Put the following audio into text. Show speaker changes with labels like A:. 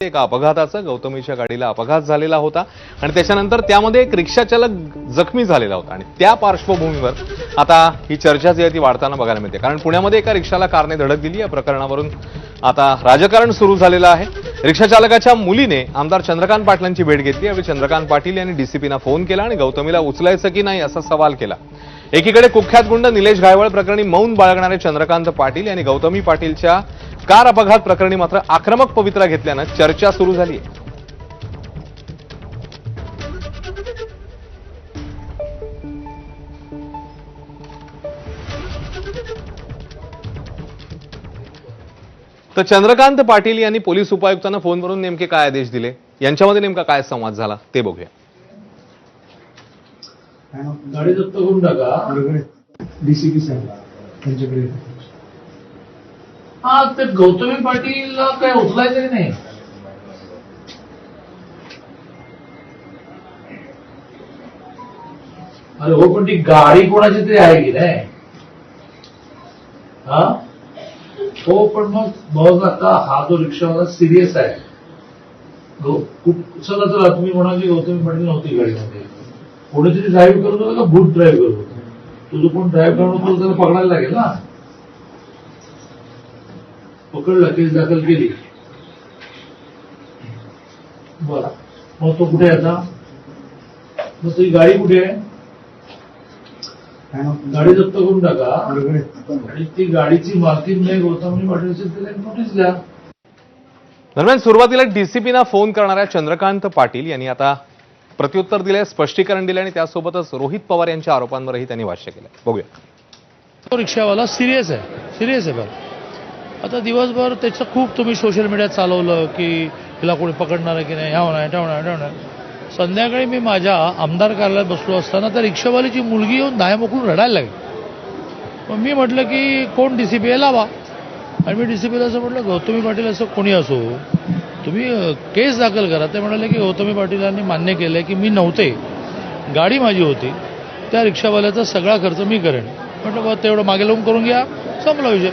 A: एका अपघाताचा गौतमीच्या गाडीला अपघात झालेला होता आणि त्याच्यानंतर त्यामध्ये एक रिक्षाचालक जखमी झालेला होता आणि त्या पार्श्वभूमीवर आता ही चर्चा जी आहे ती वाढताना बघायला मिळते। कारण पुण्यामध्ये एका रिक्षाला कारने धडक दिली। या प्रकरणावरून आता राजकारण सुरू झालेलं आहे। रिक्षाचालकाच्या मुलीने आमदार चंद्रकांत पाटलांची भेट घेतली। यावेळी चंद्रकांत पाटील यांनी डीसीपींना फोन केला आणि गौतमीला उचलायचं की नाही असा सवाल केला। एकीकडे कुख्यात गुंड निलेश घायवळ प्रकरणी मौन बाळगणारे चंद्रकांत पाटील यांनी गौतमी पाटीलच्या कार अपघात प्रकरणी मात्र आक्रमक पवित्रा घेतल्यानं चर्चा सुरू झाली आहे। तर चंद्रकांत पाटील यांनी पोलीस उपायुक्तांना फोनवरून नेमके काय आदेश दिले, यांच्यामध्ये नेमका काय संवाद झाला ते बघूया।
B: गाडी जप्त करून टाका
C: डीसीपी साहेब त्यांच्याकडे।
B: हा, ते गौतमी पाटीलला काय उचलायचं की नाही? अरे हो, पण ती गाडी कोणाची तरी आहे की नाही? हा हो, पण मग आता हा जो रिक्षावाला सिरियस आहे। चला चला, तुम्ही म्हणाल की गौतमी पाटील नव्हती गाडीमध्ये, कोणीतरी ड्राईव्ह करत होतं का भूत ड्राईव्ह करत होतं? तुझं कोण ड्राईव्ह करत होतं त्याला पकडायला लागेल ना। पकडला, केस दाखल केली, बरं मग तो कुठे आता? मग तुझी गाडी कुठे आहे? गाडी जप्त करून टाका आणि ती गाडीची मालकीन नाही गौतमी पाटील असेल त्याला नोटीस द्या।
A: दरम्यान सुरुवातीला डीसीपींना फोन करणाऱ्या चंद्रकांत पाटील यांनी आता प्रत्युत्तर दिले, स्पष्टीकरण दिले आणि त्यासोबतच रोहित पवार यांच्या आरोपांवरही त्यांनी भाष्य केलं। बघूया।
D: तो रिक्षावाला सिरियस आहे बरं। आता दिवसभर त्याचं खूप तुम्ही सोशल मीडियात चालवलं की तिला कोणी पकडणार आहे की नाही, ह्या होणार। संध्याकाळी मी माझ्या आमदार कार्यालयात बसलो असताना त्या रिक्षावालीची मुलगी येऊन दाया मोकळून रडायला लागली। मग मी म्हटलं की कोण डीसीपी आहे, लावा। आणि मी डीसीपीला असं म्हटलं, गौतमी पाटील असं कोणी असो तुम्ही केस दाखल करा। ते म्हणाले की गौतमी पाटीलांनी मान्य केलं की मी नव्हते, गाडी माझी होती, त्या रिक्षावाल्याचा सगळा खर्च मी करेन। म्हटलं बघ तेवढं मागे लावून करून घ्या, संपला विषय।